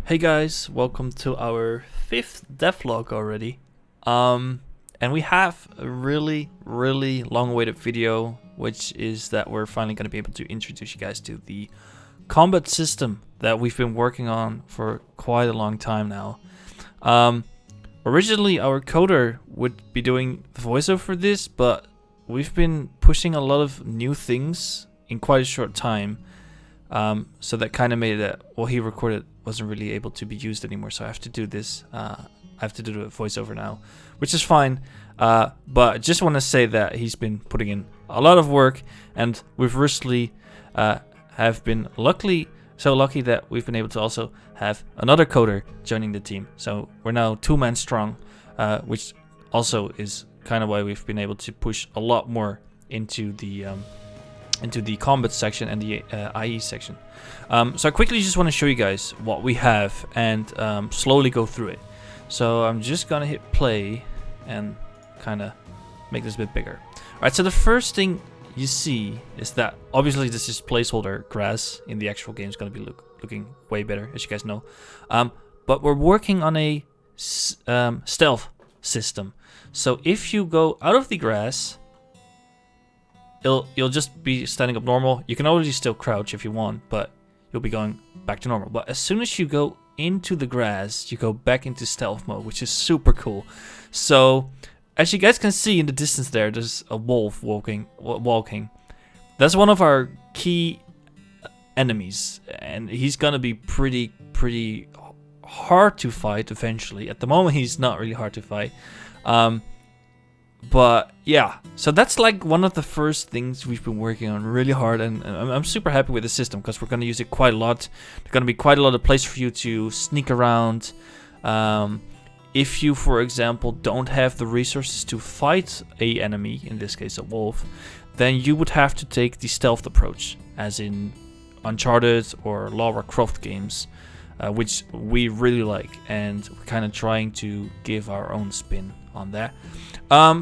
Hey guys, welcome to our 5th devlog already. And we have a really long-awaited video, which is that we're finally going to be able to introduce you guys to the combat system that we've been working on for quite a long time now. Originally our coder would be doing the voiceover for this, but we've been pushing a lot of new things in quite a short time. So that kind of made it that what he recorded wasn't really able to be used anymore, so I have to do this. I have to do the voiceover now, which is fine. But I just want to say that he's been putting in a lot of work, and we've recently have been so lucky that we've been able to also have another coder joining the team. So we're now 2-man strong, which also is kind of why we've been able to push a lot more into the combat section and the IE section. So I quickly just want to show you guys what we have and slowly go through it. So I'm just gonna hit play and kind of make this a bit bigger. Alright, so the first thing you see is that obviously this is placeholder grass. In the actual game is going to be looking way better, as you guys know. But we're working on a stealth system. So if you go out of the grass, you'll just be standing up normal. You can already still crouch if you want, but you'll be going back to normal. But as soon as you go into the grass, you go back into stealth mode, which is super cool. So as you guys can see in the distance there's a wolf walking. That's one of our key enemies, and he's gonna be pretty hard to fight eventually. At the moment he's not really hard to fight. But yeah, so that's like one of the first things we've been working on really hard, and I'm super happy with the system because we're going to use it quite a lot. There's going to be quite a lot of place for you to sneak around. If you, for example, don't have the resources to fight a enemy, in this case a wolf, then you would have to take the stealth approach, as in Uncharted or Lara Croft games, which we really like, and we're kind of trying to give our own spin on that.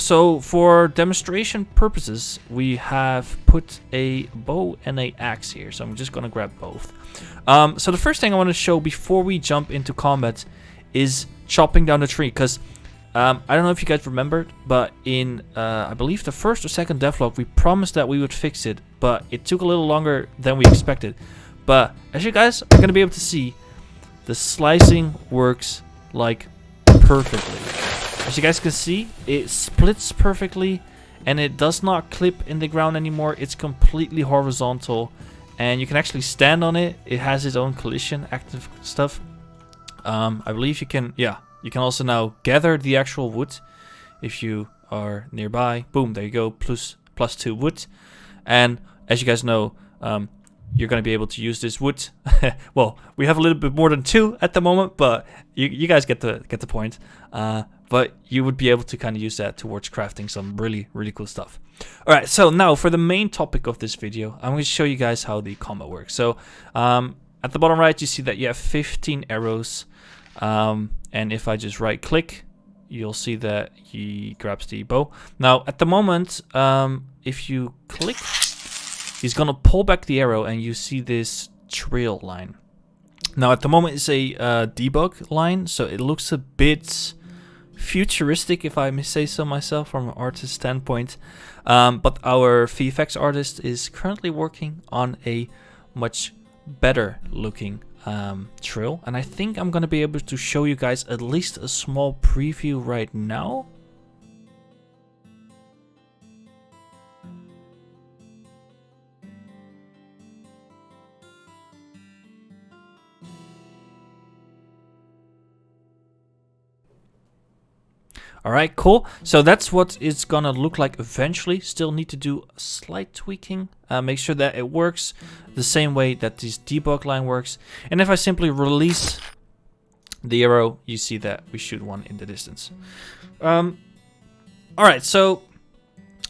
So for demonstration purposes, we have put a bow and a axe here, so I'm just gonna grab both. So the first thing I want to show before we jump into combat is chopping down the tree, because I don't know if you guys remembered, but in I believe the first or second devlog we promised that we would fix it, but it took a little longer than we expected. But as you guys are gonna be able to see, the slicing works like perfectly. As you guys can see, it splits perfectly, and it does not clip in the ground anymore. It's completely horizontal, and you can actually stand on it. It has its own collision active stuff. I believe you can also now gather the actual wood if you are nearby. Boom, there you go, plus 2 wood. And as you guys know, you're going to be able to use this wood. Well, we have a little bit more than 2 at the moment, but you guys get the point. But you would be able to kind of use that towards crafting some really cool stuff. Alright, so now for the main topic of this video, I'm going to show you guys how the combat works. So at the bottom right, you see that you have 15 arrows. And if I just right click, you'll see that he grabs the bow. Now at the moment, if you click, he's gonna pull back the arrow, and you see this trail line. Now at the moment it's a debug line, so it looks a bit futuristic, if I may say so myself, from an artist standpoint. But our VFX artist is currently working on a much better looking trail, and I think I'm gonna be able to show you guys at least a small preview right now. Alright, cool. So that's what it's gonna look like eventually. Still need to do a slight tweaking. Make sure that it works the same way that this debug line works. And if I simply release the arrow, you see that we shoot one in the distance. Alright, so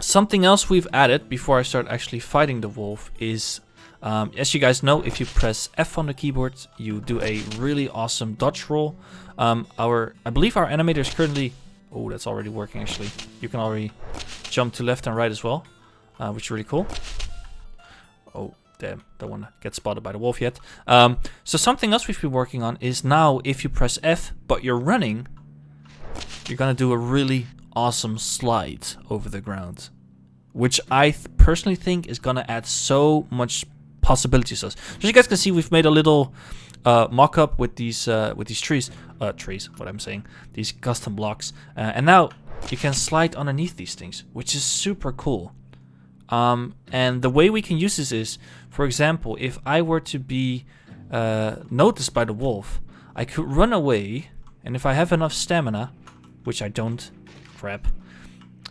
something else we've added before I start actually fighting the wolf is, as you guys know, if you press F on the keyboard, you do a really awesome dodge roll. I believe our animator is currently... Oh, that's already working actually. You can already jump to left and right as well, which is really cool. Oh, damn, don't want to get spotted by the wolf yet. So something else we've been working on is now if you press F but you're running, you're gonna do a really awesome slide over the ground, which I personally think is gonna add so much possibilities to us. So you guys can see, we've made a little mock-up with these trees, what I'm saying, these custom blocks, and now you can slide underneath these things, which is super cool. And the way we can use this is, for example, if I were to be noticed by the wolf, I could run away, and if I have enough stamina, which I don't, crap.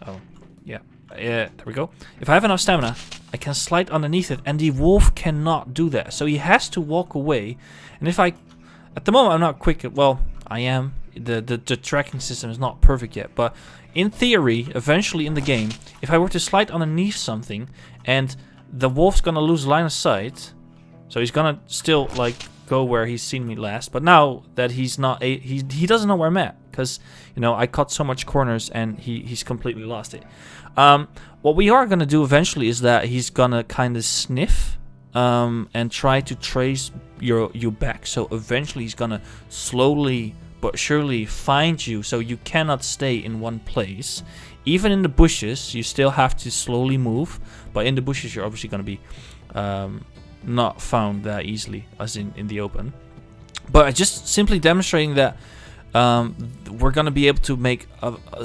Oh, yeah. There we go. If I have enough stamina, I can slide underneath it, and the wolf cannot do that. So he has to walk away. And if I, at the moment, I'm not quick. Well, I am. The tracking system is not perfect yet, but in theory, eventually in the game, if I were to slide underneath something, and the wolf's gonna lose line of sight, so he's gonna still like go where he's seen me last. But now that he's not, he doesn't know where I'm at, because you know I cut so much corners, and he's completely lost it. What we are gonna do eventually is that he's gonna kind of sniff and try to trace you back. So eventually he's gonna slowly but surely find you, so you cannot stay in one place. Even in the bushes, you still have to slowly move, but in the bushes you're obviously gonna be not found that easily as in the open. But just simply demonstrating that we're gonna be able to make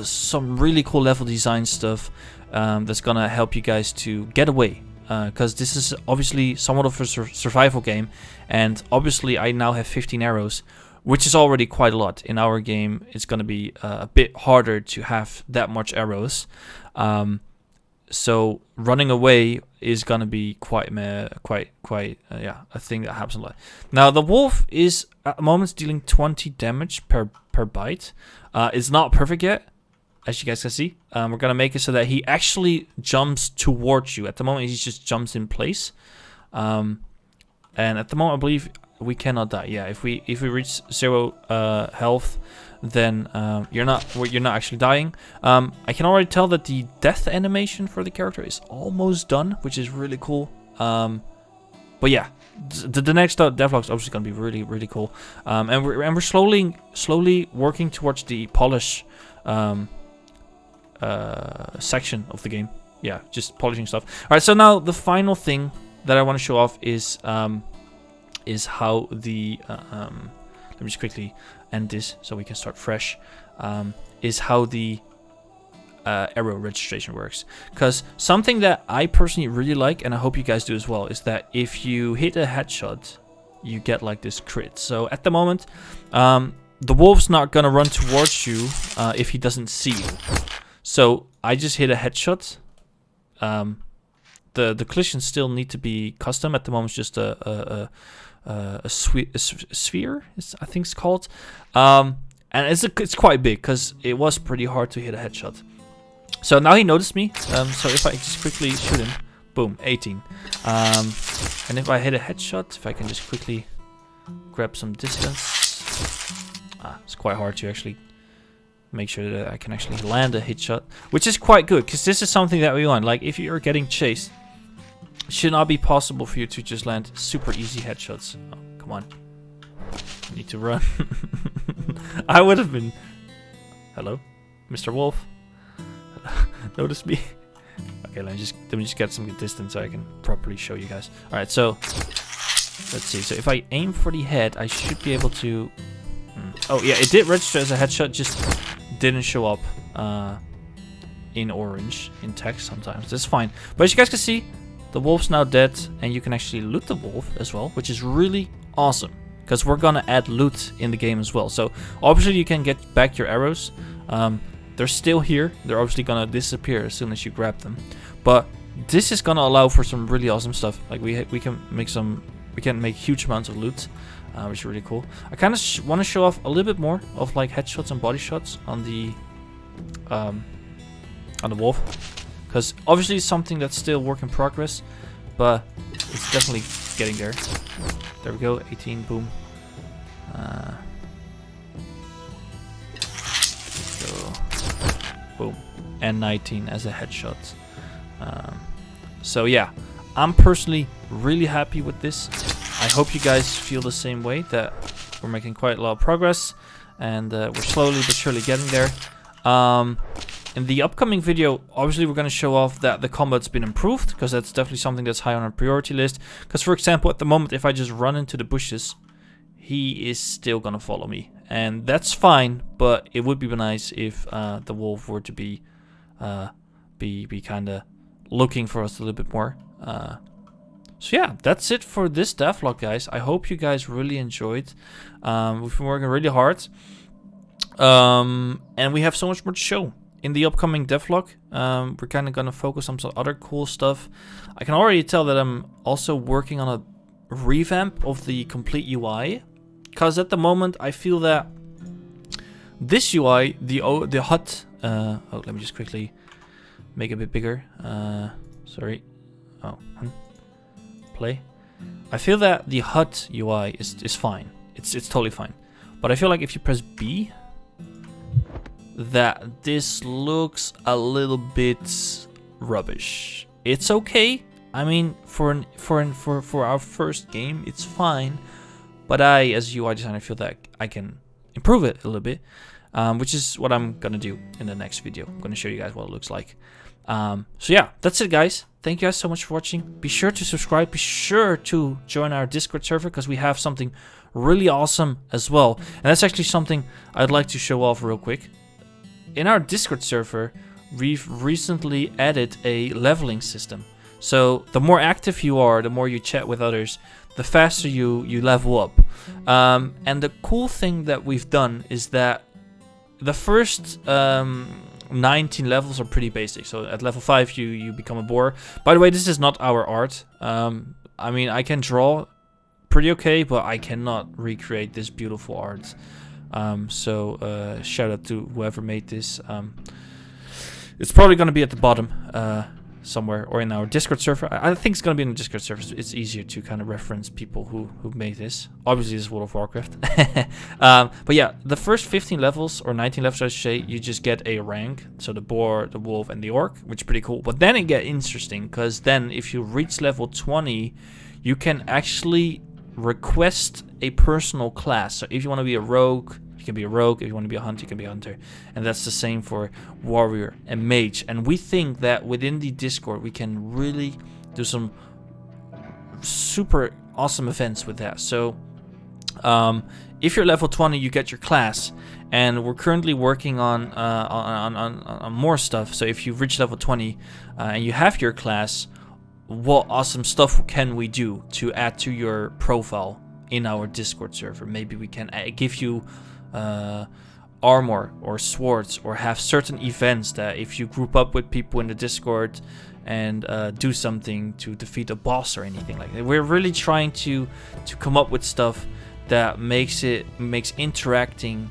some really cool level design stuff that's gonna help you guys to get away, because this is obviously somewhat of a survival game, and obviously I now have 15 arrows, which is already quite a lot. In our game, it's gonna be a bit harder to have that much arrows. So running away is gonna be quite a thing that happens a lot. Now the wolf is at the moment dealing 20 damage per bite. It's not perfect yet, as you guys can see. We're gonna make it so that he actually jumps towards you. At the moment, he just jumps in place. And at the moment, I believe we cannot die. Yeah, if we reach 0 health, then you're not actually dying. I can already tell that the death animation for the character is almost done, which is really cool. But yeah, the next devlog is obviously gonna be really cool. And we're slowly working towards the polish section of the game. Yeah, just polishing stuff. All right, so now the final thing that I want to show off is how the let me just quickly end this so we can start fresh. Is how the arrow registration works. Because something that I personally really like, and I hope you guys do as well, is that if you hit a headshot, you get like this crit. So at the moment, the wolf's not gonna run towards you if he doesn't see you. So I just hit a headshot. The collisions still need to be custom. At the moment, it's just a sphere, I think it's called. And it's quite big because it was pretty hard to hit a headshot. So now he noticed me. So if I just quickly shoot him, boom, 18. And if I hit a headshot, if I can just quickly grab some distance, it's quite hard to actually make sure that I can actually land a headshot, which is quite good because this is something that we want. Like if you're getting chased, it should not be possible for you to just land super easy headshots. Oh, come on. I need to run. I would have been... Hello? Mr. Wolf? Notice me? Okay, let me just get some distance so I can properly show you guys. Alright, so... Let's see. So if I aim for the head, I should be able to... Oh, yeah, it did register as a headshot, just didn't show up in orange, in text sometimes. That's fine. But as you guys can see, the wolf's now dead, and you can actually loot the wolf as well, which is really awesome. Because we're gonna add loot in the game as well. So obviously you can get back your arrows. They're still here. They're obviously gonna disappear as soon as you grab them. But this is gonna allow for some really awesome stuff. Like we can make huge amounts of loot, which is really cool. I kind of want to show off a little bit more of like headshots and body shots on the wolf, because obviously it's something that's still work in progress, but it's definitely getting there. There we go, 18, boom. Go, boom, and 19 as a headshot. So yeah, I'm personally really happy with this. I hope you guys feel the same way, that we're making quite a lot of progress, and we're slowly but surely getting there. In the upcoming video, obviously we're going to show off that the combat's been improved, because that's definitely something that's high on our priority list. Because for example, at the moment, if I just run into the bushes, he is still going to follow me. And that's fine, but it would be nice if the wolf were to be kind of looking for us a little bit more. So yeah, that's it for this devlog, guys. I hope you guys really enjoyed. We've been working really hard. And we have so much more to show. In the upcoming devlog, we're kind of going to focus on some other cool stuff. I can already tell that I'm also working on a revamp of the complete UI. Because at the moment, I feel that this UI, the HUD... oh, let me just quickly make it a bit bigger. Sorry. Oh, play. I feel that the HUD UI is fine. It's totally fine. But I feel like if you press B, that this looks a little bit rubbish. It's okay. I mean, for our first game, it's fine. But I, as UI designer, feel that I can improve it a little bit, which is what I'm gonna do in the next video. I'm gonna show you guys what it looks like. So yeah, that's it, guys. Thank you guys so much for watching. Be sure to subscribe. Be sure to join our Discord server, because we have something really awesome as well. And that's actually something I'd like to show off real quick. In our Discord server, we've recently added a leveling system. So the more active you are, the more you chat with others, the faster you level up. And the cool thing that we've done is that the first 19 levels are pretty basic. So at level 5 you become a boar. By the way, this is not our art. I mean, I can draw pretty okay, but I cannot recreate this beautiful art. So shout out to whoever made this. It's probably going to be at the bottom somewhere, or in our Discord server. I think it's going to be in the Discord server. It's easier to kind of reference people who made this. Obviously, this is World of Warcraft. But yeah, the first 15 levels, or 19 levels, I should say, you just get a rank. So the boar, the wolf, and the orc, which is pretty cool. But then it gets interesting, because then if you reach level 20, you can actually request a personal class. So if you want to be a rogue, you can be a rogue. If you want to be a hunter, you can be a hunter. And that's the same for warrior and mage. And we think that within the Discord, we can really do some super awesome events with that. So if you're level 20, you get your class. And we're currently working on more stuff. So if you reach level 20 and you have your class, what awesome stuff can we do to add to your profile in our Discord server? Maybe we can give you armor or swords, or have certain events that if you group up with people in the Discord and do something to defeat a boss or anything like that. We're really trying to come up with stuff that makes interacting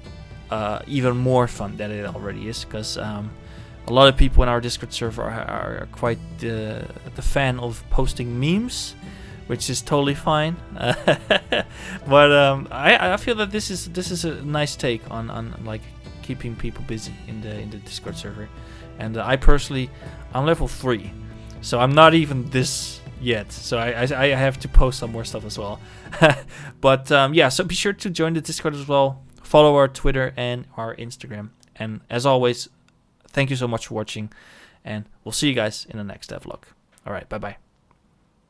even more fun than it already is, because a lot of people in our Discord server are quite the fan of posting memes, which is totally fine. But I feel that this is a nice take on like keeping people busy in the Discord server. And I personally, I'm level 3, so I'm not even this yet. So I have to post some more stuff as well. But yeah, so be sure to join the Discord as well. Follow our Twitter and our Instagram. And as always, thank you so much for watching, and we'll see you guys in the next devlog. All right, bye bye.